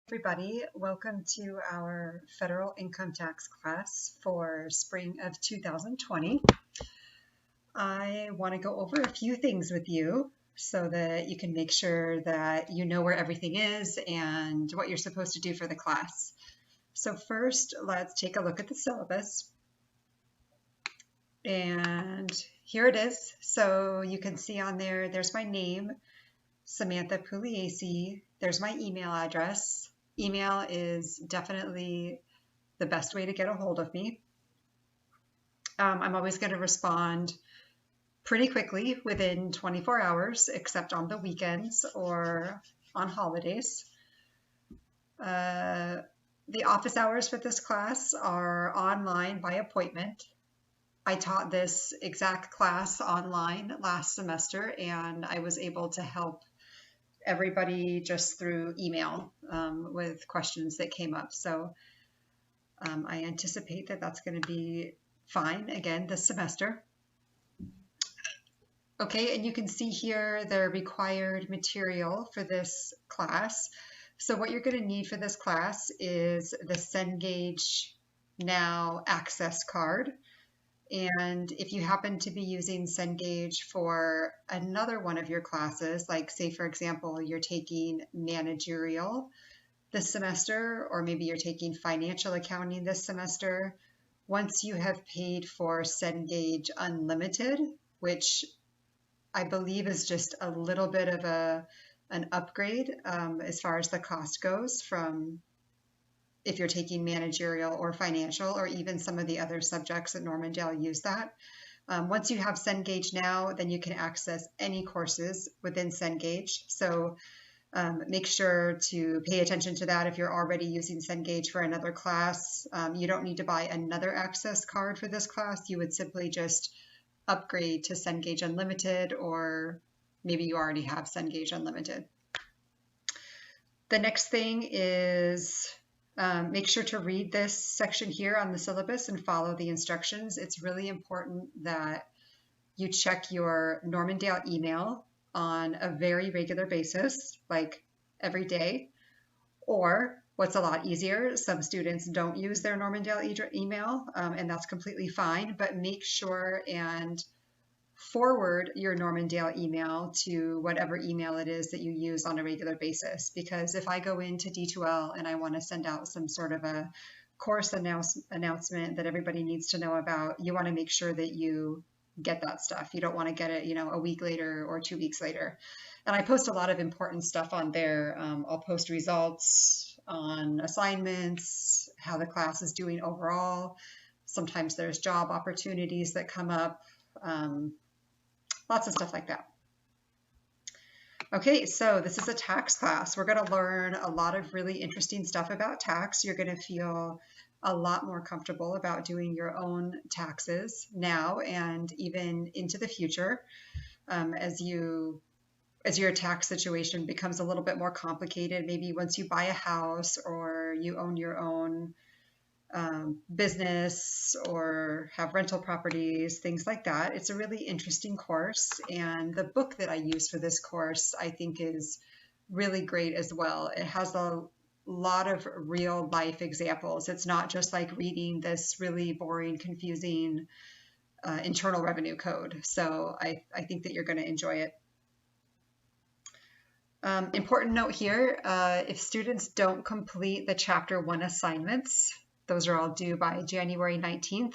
Everybody, welcome to our federal income tax class for spring of 2020. I want to go over a few things with you so that you can make sure that you know where everything is and what you're supposed to do for the class. So first, let's take a look at the syllabus. And here it is. So you can see on there, there's my name, Samantha Pugliese. There's my email address. Email is definitely the best way to get a hold of me. I'm always going to respond pretty quickly within 24 hours, except on the weekends or on holidays. The office hours for this class are online by appointment. I taught this exact class online last semester, and I was able to help everybody just through email with questions that came up. So I anticipate that that's going to be fine again this semester. Okay, and you can see here the required material for this class. So what you're going to need for this class is the Cengage Now Access card. And if you happen to be using Cengage for another one of your classes, like say, for example, you're taking managerial this semester, or maybe you're taking financial accounting this semester, once you have paid for Cengage Unlimited, which I believe is just a little bit of an upgrade as far as the cost goes from if you're taking managerial or financial, or even some of the other subjects at Normandale use that. Once you have Cengage Now, then you can access any courses within Cengage. So make sure to pay attention to that if you're already using Cengage for another class. You don't need to buy another access card for this class. You would simply just upgrade to Cengage Unlimited, or maybe you already have Cengage Unlimited. The next thing is make sure to read this section here on the syllabus and follow the instructions. It's really important that you check your Normandale email on a very regular basis, like every day. Or what's a lot easier, some students don't use their Normandale email, and that's completely fine, but make sure and forward your Normandale email to whatever email it is that you use on a regular basis. Because if I go into D2L and I want to send out some sort of a course announcement that everybody needs to know about, you want to make sure that you get that stuff. You don't want to get it, a week later or 2 weeks later. And I post a lot of important stuff on there. I'll post results on assignments, how the class is doing overall. Sometimes there's job opportunities that come up. Lots of stuff like that. Okay, so this is a tax class. We're going to learn a lot of really interesting stuff about tax. You're going to feel a lot more comfortable about doing your own taxes now and even into the future as your tax situation becomes a little bit more complicated. Maybe once you buy a house or you own your own business or have rental properties, things like that. It's a really interesting course, and the book that I use for this course I think is really great as well. It has a lot of real life examples. It's not just like reading this really boring, confusing Internal Revenue Code. So I think that you're going to enjoy it. Important note here, if students don't complete the Chapter 1 assignments, those are all due by January 19th.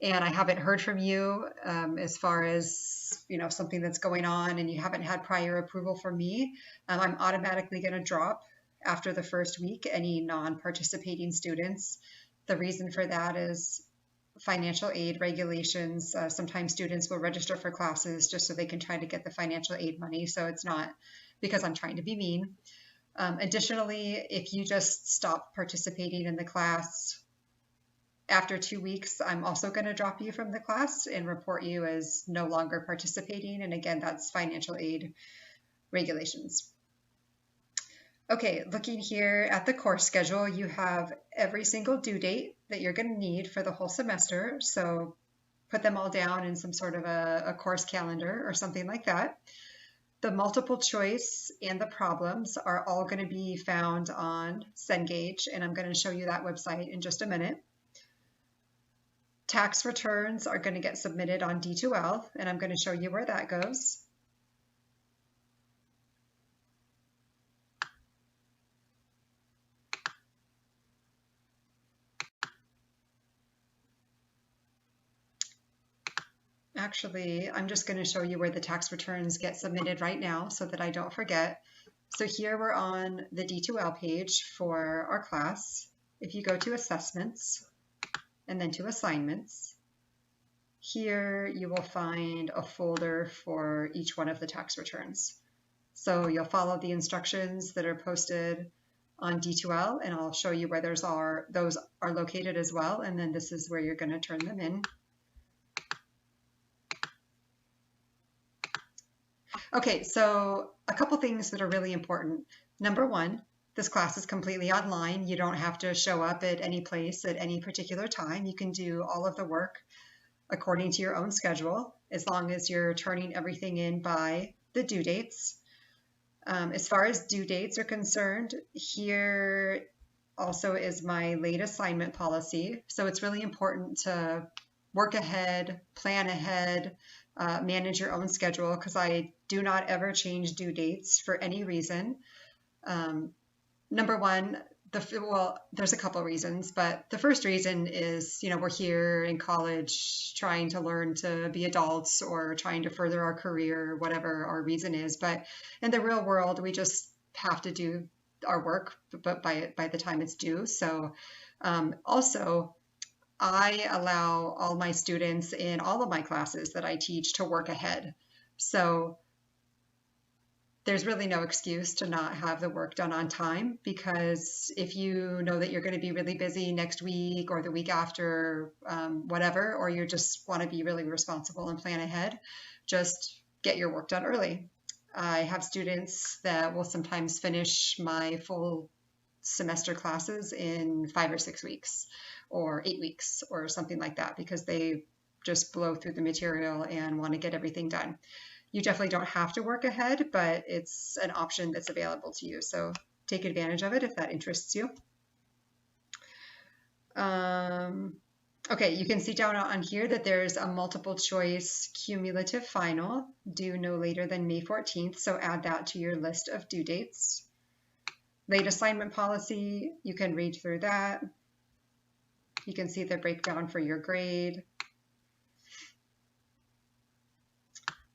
And I haven't heard from you as far as, something that's going on and you haven't had prior approval from me. I'm automatically going to drop after the first week any non-participating students. The reason for that is financial aid regulations. Sometimes students will register for classes just so they can try to get the financial aid money. So it's not because I'm trying to be mean. Additionally, if you just stop participating in the class after 2 weeks, I'm also going to drop you from the class and report you as no longer participating. And again, that's financial aid regulations. Okay, looking here at the course schedule, you have every single due date that you're going to need for the whole semester. So put them all down in some sort of a course calendar or something like that. the multiple choice and the problems are all going to be found on Cengage, and I'm going to show you that website in just a minute. Tax returns are going to get submitted on D2L, and I'm going to show you where that goes. Actually, I'm just going to show you where the tax returns get submitted right now so that I don't forget. So here we're on the D2L page for our class. If you go to Assessments and then to Assignments, here you will find a folder for each one of the tax returns. So you'll follow the instructions that are posted on D2L, and I'll show you where those are located as well, and then this is where you're going to turn them in. Okay, so a couple things that are really important. Number one, this class is completely online. You don't have to show up at any place at any particular time. You can do all of the work according to your own schedule, as long as you're turning everything in by the due dates. As far as due dates are concerned, here also is my late assignment policy. So it's really important to work ahead, plan ahead, manage your own schedule, because I do not ever change due dates for any reason. Number one, there's a couple of reasons, but the first reason is, we're here in college trying to learn to be adults or trying to further our career, whatever our reason is. But in the real world, we just have to do our work, but by the time it's due. So also, I allow all my students in all of my classes that I teach to work ahead. So there's really no excuse to not have the work done on time, because if you know that you're going to be really busy next week or the week after, whatever, or you just want to be really responsible and plan ahead, just get your work done early. I have students that will sometimes finish my full semester classes in 5 or 6 weeks or 8 weeks or something like that, because they just blow through the material and want to get everything done. You definitely don't have to work ahead, but it's an option that's available to you. So take advantage of it if that interests you. Okay, you can see down on here that there's a multiple choice cumulative final due no later than May 14th. So add that to your list of due dates. Late assignment policy, you can read through that. You can see the breakdown for your grade.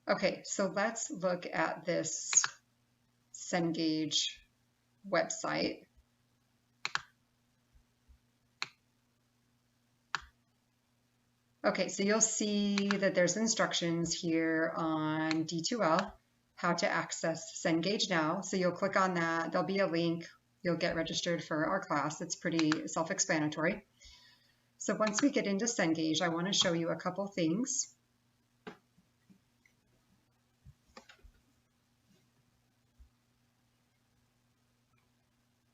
Okay, so let's look at this Cengage website. Okay, so you'll see that there's instructions here on D2L, how to access Cengage now. So you'll click on that, there'll be a link, you'll get registered for our class. It's pretty self-explanatory. So once we get into Cengage, I want to show you a couple things.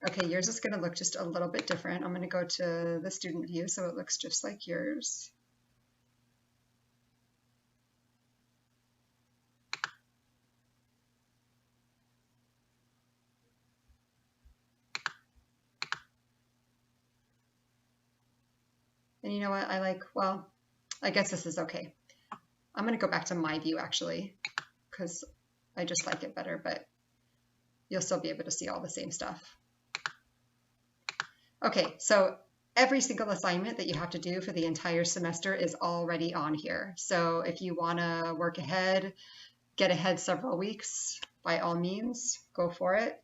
Okay, yours is going to look just a little bit different. I'm going to go to the student view so it looks just like yours. And you know what, I guess this is okay. I'm going to go back to my view actually, because I just like it better, but you'll still be able to see all the same stuff. Okay, so every single assignment that you have to do for the entire semester is already on here. So if you want to work ahead, get ahead several weeks, by all means, go for it.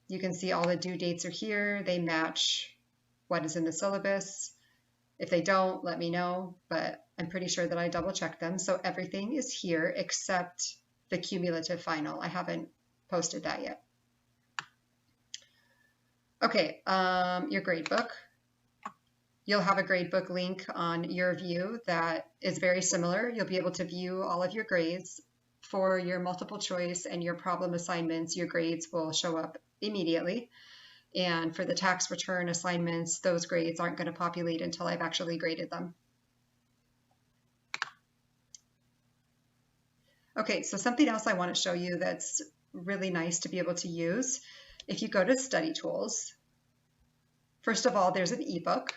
You can see all the due dates are here. They match what is in the syllabus. If they don't, let me know, but I'm pretty sure that I double checked them. So everything is here except the cumulative final. I haven't posted that yet. Okay, your gradebook. You'll have a gradebook link on your view that is very similar. You'll be able to view all of your grades. For your multiple choice and your problem assignments, your grades will show up immediately. And for the tax return assignments, those grades aren't going to populate until I've actually graded them. Okay, so something else I want to show you that's really nice to be able to use. If you go to Study Tools, first of all, there's an ebook.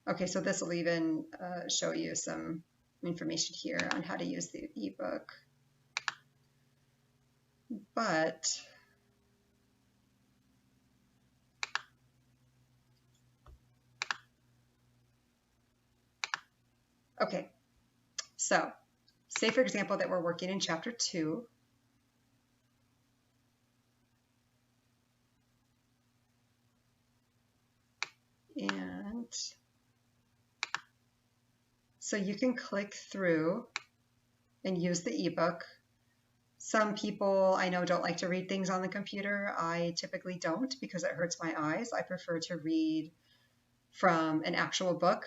Okay, so this will even show you some information here on how to use the ebook. But okay, so say for example that we're working in chapter 2. And so you can click through and use the ebook. Some people I know don't like to read things on the computer. I typically don't because it hurts my eyes. I prefer to read from an actual book.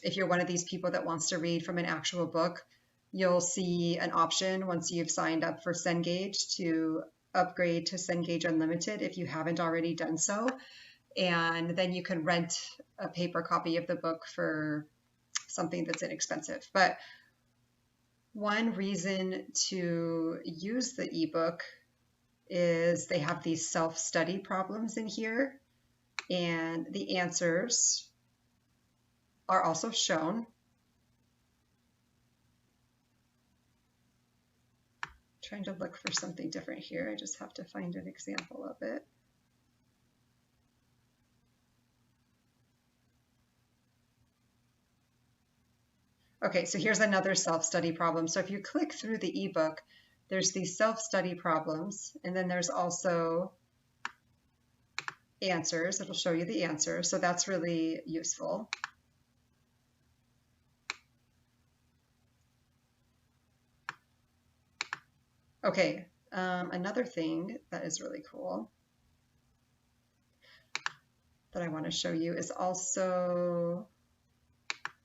If you're one of these people that wants to read from an actual book, you'll see an option once you've signed up for Cengage to upgrade to Cengage Unlimited if you haven't already done so. And then you can rent a paper copy of the book for something that's inexpensive. But one reason to use the ebook is they have these self-study problems in here, and the answers are also shown. Trying to look for something different here. I just have to find an example of it. Okay, so here's another self-study problem. So if you click through the ebook, there's these self-study problems, and then there's also answers. It'll show you the answers, so that's really useful. Okay, another thing that is really cool that I want to show you is also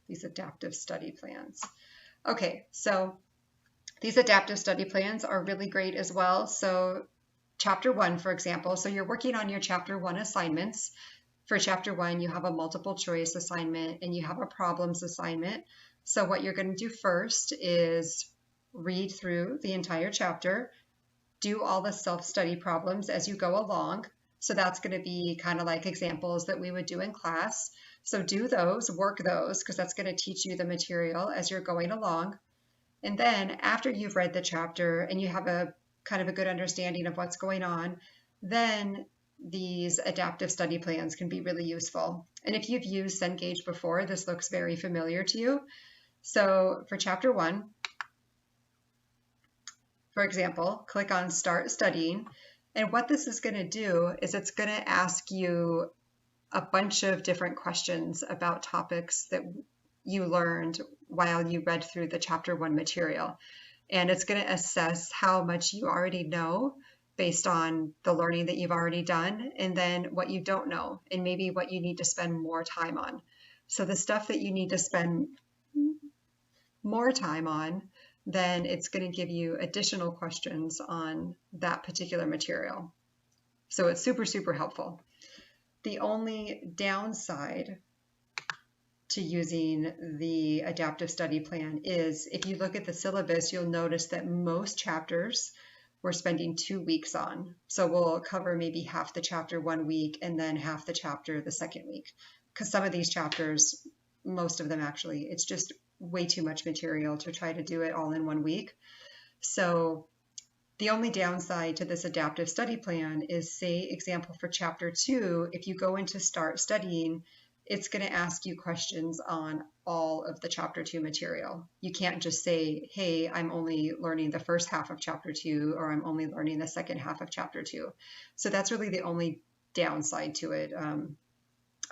these adaptive study plans. Okay, so these adaptive study plans are really great as well. So chapter 1, for example, so you're working on your chapter 1 assignments. For chapter 1, you have a multiple choice assignment and you have a problems assignment. So what you're going to do first is read through the entire chapter, do all the self-study problems as you go along. So that's going to be kind of like examples that we would do in class. So do those, work those, because that's going to teach you the material as you're going along. And then after you've read the chapter and you have a kind of a good understanding of what's going on, then these adaptive study plans can be really useful. And if you've used Cengage before, this looks very familiar to you. So for chapter 1, for example, click on Start Studying. And what this is going to do is it's going to ask you a bunch of different questions about topics that you learned while you read through the chapter 1 material. And it's going to assess how much you already know based on the learning that you've already done, and then what you don't know, and maybe what you need to spend more time on. So the stuff that you need to spend more time on, then it's going to give you additional questions on that particular material. So it's super, super helpful. The only downside to using the adaptive study plan is if you look at the syllabus, you'll notice that most chapters we're spending 2 weeks on. So we'll cover maybe half the chapter 1 week and then half the chapter the second week. Because some of these chapters, most of them actually, it's just way too much material to try to do it all in 1 week. So the only downside to this adaptive study plan is, say, example for chapter 2, if you go into Start Studying, it's going to ask you questions on all of the chapter 2 material. You can't just say, hey, I'm only learning the first half of chapter 2, or I'm only learning the second half of chapter 2. So that's really the only downside to it.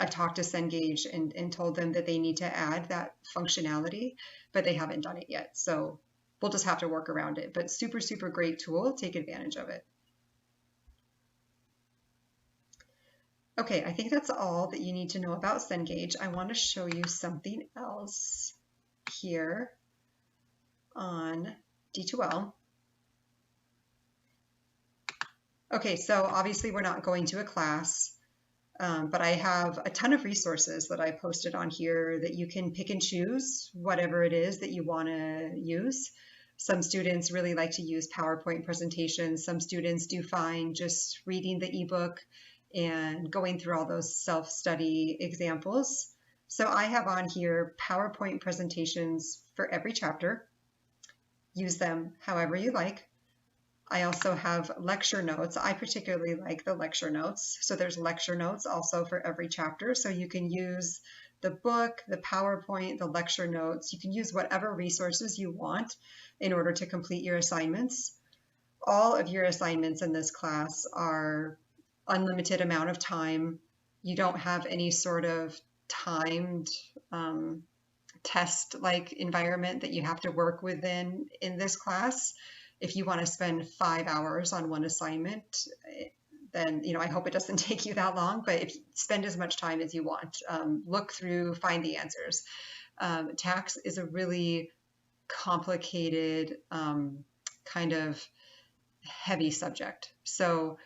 I've talked to Cengage and told them that they need to add that functionality, but they haven't done it yet. So we'll just have to work around it. But super, super great tool. Take advantage of it. Okay, I think that's all that you need to know about Cengage. I want to show you something else here on D2L. Okay, so obviously we're not going to a class. But I have a ton of resources that I posted on here that you can pick and choose whatever it is that you want to use. Some students really like to use PowerPoint presentations. Some students do fine just reading the ebook and going through all those self-study examples. So I have on here PowerPoint presentations for every chapter. Use them however you like. I also have lecture notes. I particularly like the lecture notes. So there's lecture notes also for every chapter. So you can use the book, the PowerPoint, the lecture notes. You can use whatever resources you want in order to complete your assignments. All of your assignments in this class are unlimited amount of time. You don't have any sort of timed test-like environment that you have to work within in this class. If you want to spend 5 hours on one assignment, then I hope it doesn't take you that long, but if you spend as much time as you want, look through, find the answers. Tax is a really complicated, kind of heavy subject. So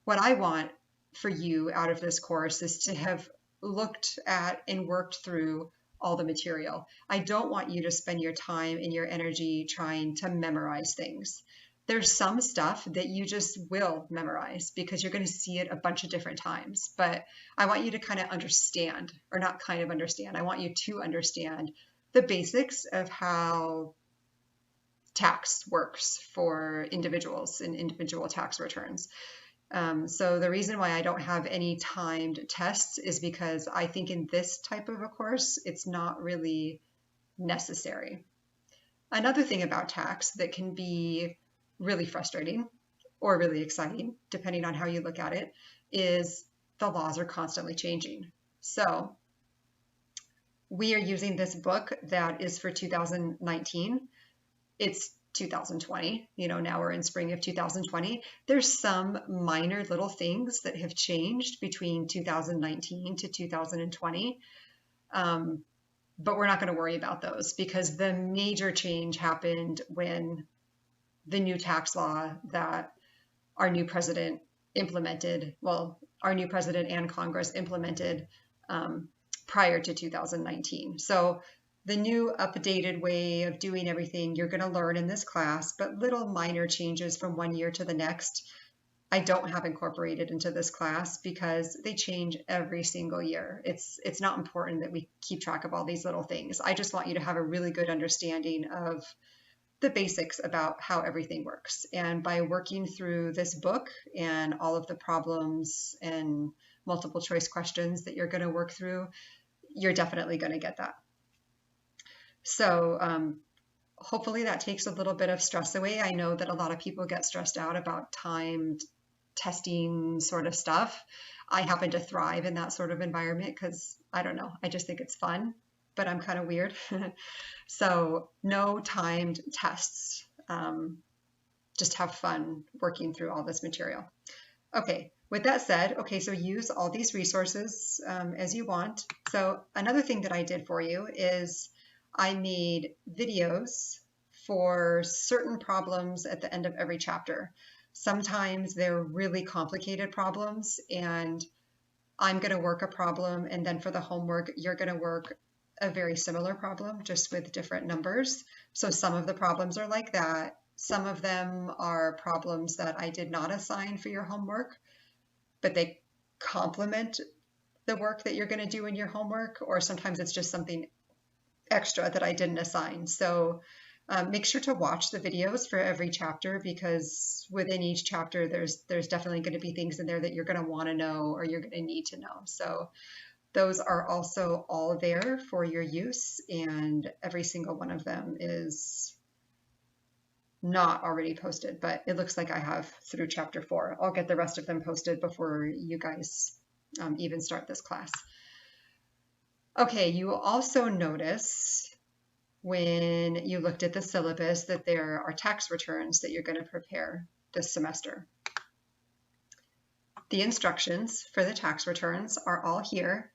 what I want for you out of this course is to have looked at and worked through all the material. I don't want you to spend your time and your energy trying to memorize things. There's some stuff that you just will memorize because you're going to see it a bunch of different times. But I want you to kind of understand, or not kind of understand, I want you to understand the basics of how tax works for individuals and individual tax returns. So the reason why I don't have any timed tests is because I think in this type of a course, it's not really necessary. Another thing about tax that can be really frustrating or really exciting, depending on how you look at it, is the laws are constantly changing. So we are using this book that is for 2019. It's 2020, now we're in spring of 2020. There's some minor little things that have changed between 2019 to 2020. But we're not going to worry about those because the major change happened when the new tax law that our new president implemented, our new president and Congress implemented prior to 2019. So the new updated way of doing everything you're going to learn in this class, but little minor changes from one year to the next, I don't have incorporated into this class because they change every single year. It's not important that we keep track of all these little things. I just want you to have a really good understanding of the basics about how everything works. And by working through this book and all of the problems and multiple choice questions that you're going to work through, you're definitely going to get that. So hopefully that takes a little bit of stress away. I know that a lot of people get stressed out about timed testing sort of stuff. I happen to thrive in that sort of environment because I don't know, I just think it's fun, but I'm kind of weird. So no timed tests. Just have fun working through all this material. Okay, with that said, so use all these resources as you want. So another thing that I did for you is I made videos for certain problems at the end of every chapter. Sometimes they're really complicated problems and I'm going to work a problem, and then for the homework, you're going to work a very similar problem, just with different numbers. So some of the problems are like that. Some of them are problems that I did not assign for your homework, but they complement the work that you're going to do in your homework, or sometimes it's just something extra that I didn't assign. So make sure to watch the videos for every chapter, because within each chapter, there's definitely going to be things in there that you're going to want to know or you're going to need to know. So those are also all there for your use, and every single one of them is not already posted, but it looks like I have through chapter 4. I'll get the rest of them posted before you guys even start this class. Okay, you will also notice when you looked at the syllabus that there are tax returns that you're going to prepare this semester. The instructions for the tax returns are all here.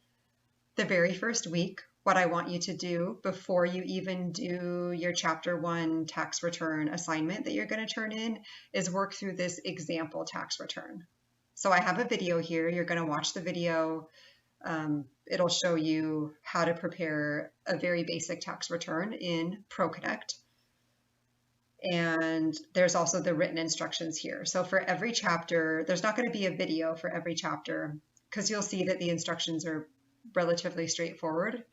The very first week, what I want you to do before you even do your chapter 1 tax return assignment that you're going to turn in is work through this example tax return. So I have a video here. You're going to watch the video. It'll show you how to prepare a very basic tax return in ProConnect. And there's also the written instructions here. So for every chapter, there's not going to be a video for every chapter because you'll see that the instructions are relatively straightforward.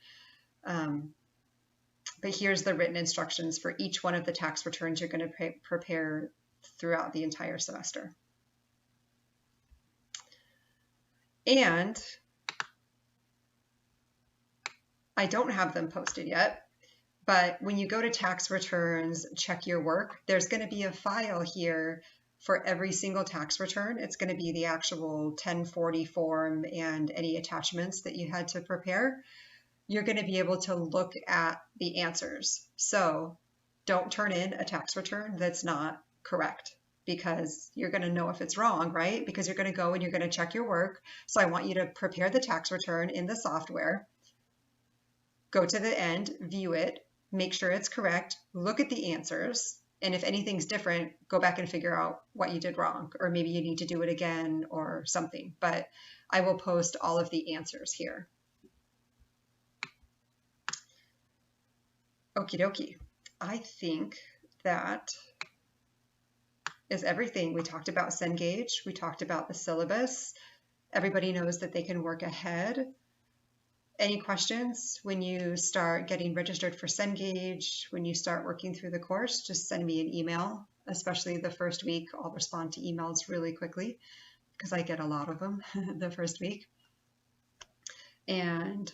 But here's the written instructions for each one of the tax returns you're going to prepare throughout the entire semester. And I don't have them posted yet, but when you go to tax returns, check your work, there's going to be a file here for every single tax return. It's going to be the actual 1040 form and any attachments that you had to prepare. You're going to be able to look at the answers. So don't turn in a tax return that's not correct, because you're going to know if it's wrong, right? Because you're going to go and you're going to check your work. So I want you to prepare the tax return in the software, go to the end, view it, make sure it's correct, look at the answers, and if anything's different, go back and figure out what you did wrong, or maybe you need to do it again or something. But I will post all of the answers here. Okie dokie. I think that is everything. We talked about Cengage. We talked about the syllabus. Everybody knows that they can work ahead. Any questions when you start getting registered for Cengage, when you start working through the course, just send me an email, especially the first week. I'll respond to emails really quickly because I get a lot of them the first week. And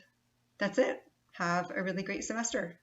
that's it. Have a really great semester.